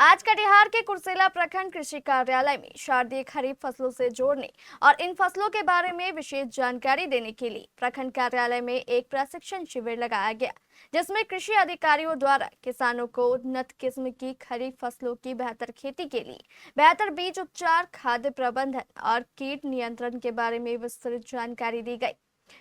आज कटिहार के कुर्सेला प्रखंड कृषि कार्यालय में शारदीय खरीफ फसलों से जोड़ने और इन फसलों के बारे में विशेष जानकारी देने के लिए प्रखंड कार्यालय में एक प्रशिक्षण शिविर लगाया गया, जिसमें कृषि अधिकारियों द्वारा किसानों को उन्नत किस्म की खरीफ फसलों की बेहतर खेती के लिए बेहतर बीज उपचार, खाद्य प्रबंधन और कीट नियंत्रण के बारे में विस्तृत जानकारी दी गई।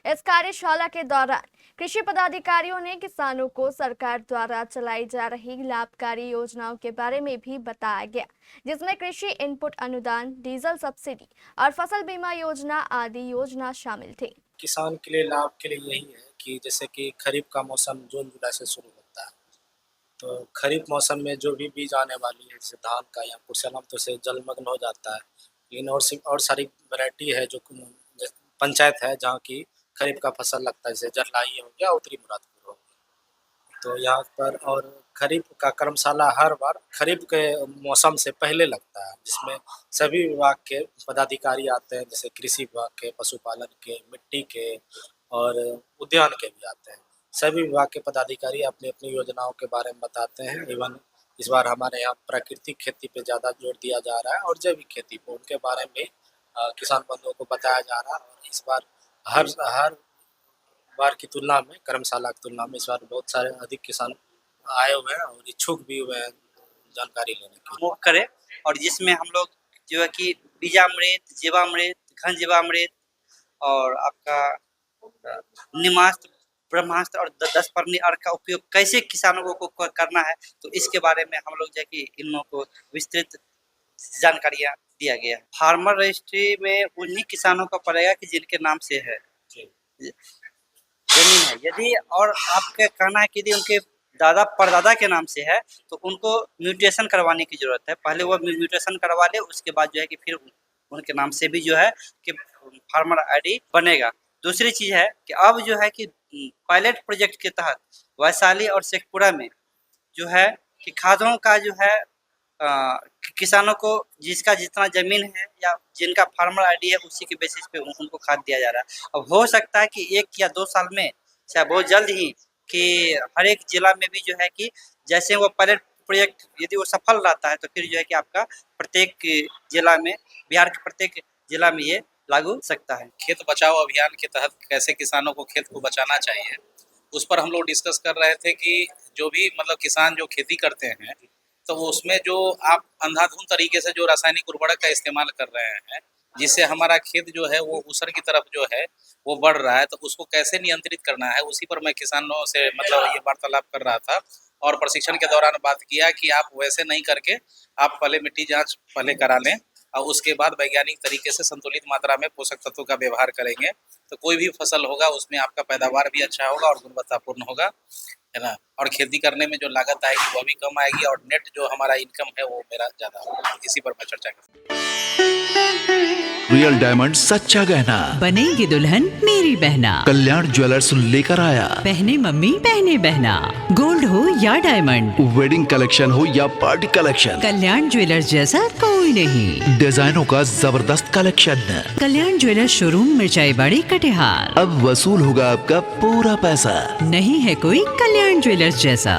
इस कार्यशाला के दौरान कृषि पदाधिकारियों ने किसानों को सरकार द्वारा चलाई जा रही लाभकारी योजनाओं के बारे में भी बताया गया, जिसमें कृषि इनपुट अनुदान, डीजल सब्सिडी और फसल बीमा योजना आदि योजना शामिल थे। किसान के लिए लाभ के लिए यही है कि जैसे कि खरीफ का मौसम जून जुलाई से शुरू होता है, तो खरीफ मौसम में जो भी बीज आने वाली है जैसे धान का या कुशलम तो से जलमग्न हो जाता है। लेकिन और सारी वैरायटी है जो पंचायत है जहाँ की खरीफ का फसल लगता है, जैसे जरलाई हो गया, उत्तरी मुरादपुर हो गया। तो यहाँ पर और खरीफ का कर्मशाला हर बार खरीफ के मौसम से पहले लगता है, जिसमें सभी विभाग के पदाधिकारी आते हैं, जैसे कृषि विभाग के, पशुपालन के, मिट्टी के और उद्यान के भी आते हैं। सभी विभाग के पदाधिकारी अपनी अपनी योजनाओं के बारे में बताते हैं। इवन इस बार हमारे यहाँ प्राकृतिक खेती पे ज़्यादा जोर दिया जा रहा है और जैविक खेती पे उनके बारे में किसान बंधुओं को बताया जा रहा है। और इस बार हर बार की तुलना में, कर्मशाला की तुलना में इस बार बहुत सारे अधिक किसान आए हुए हैं और इच्छुक भी हुए हैं जानकारी लेने के लिए। करें और जिसमें हम लोग जो है कि बीजामृत, जीवामृत, घन जीवामृत और आपका निमास्त्र, ब्रह्मास्त्र और 10 परनी अर्क का उपयोग कैसे किसानों को करना है, तो इसके बारे में हम लोग जो है कि इन लोगों को विस्तृत जानकारियाँ दिया गया है। फार्मर रजिस्ट्री में उन्हीं किसानों का पड़ेगा कि जिनके नाम से है जमीन है। यदि और आपका कहना है कि यदि उनके दादा परदादा के नाम से है तो उनको म्यूटेशन करवाने की जरूरत है। पहले वो म्यूटेशन करवा ले, उसके बाद जो है कि फिर उनके नाम से भी जो है कि फार्मर आईडी बनेगा। दूसरी चीज़ है कि अब जो है कि पायलट प्रोजेक्ट के तहत वैशाली और शेखपुरा में जो है कि खादों का जो है किसानों को जिसका जितना जमीन है या जिनका फार्मर आईडी है उसी के बेसिस पे उनको खाद दिया जा रहा है। अब हो सकता है कि 1 या 2 साल में चाहे बहुत जल्द ही कि हर एक जिला में भी जो है कि जैसे वो पायलट प्रोजेक्ट यदि वो सफल रहता है तो फिर जो है कि आपका प्रत्येक जिला में, बिहार के प्रत्येक जिला में ये लागू सकता है। खेत बचाओ अभियान के तहत कैसे किसानों को खेत को बचाना चाहिए, उस पर हम लोग डिस्कस कर रहे थे कि जो भी मतलब किसान जो खेती करते हैं तो उसमें जो आप अंधाधुंध तरीके से जो रासायनिक उर्वरक का इस्तेमाल कर रहे हैं, जिससे हमारा खेत जो है वो ऊसर की तरफ जो है वो बढ़ रहा है, तो उसको कैसे नियंत्रित करना है, उसी पर मैं किसानों से मतलब ये वार्तालाप कर रहा था। और प्रशिक्षण के दौरान बात किया कि आप वैसे नहीं करके आप पहले मिट्टी जांच पहले करा लें और उसके बाद वैज्ञानिक तरीके से संतुलित मात्रा में पोषक तत्वों का व्यवहार करेंगे तो कोई भी फसल होगा उसमें आपका पैदावार भी अच्छा होगा और गुणवत्तापूर्ण होगा, है ना। और खेती करने में जो लागत आएगी वो भी कम आएगी और नेट जो हमारा इनकम है वो मेरा ज़्यादा होगा। इसी पर मैं चर्चा करूँगा। रियल डायमंड सच्चा गहना, बनेगी दुल्हन मेरी बहना। कल्याण ज्वेलर्स लेकर आया। पहने मम्मी पहने बहना, गोल्ड हो या डायमंड, वेडिंग कलेक्शन हो या पार्टी कलेक्शन, कल्याण ज्वेलर्स जैसा कोई नहीं। डिजाइनों का जबरदस्त कलेक्शन। कल्याण ज्वेलर्स शोरूम मिर्चाई बाड़ी कटिहार। अब वसूल होगा आपका पूरा पैसा। नहीं है कोई कल्याण ज्वेलर्स जैसा।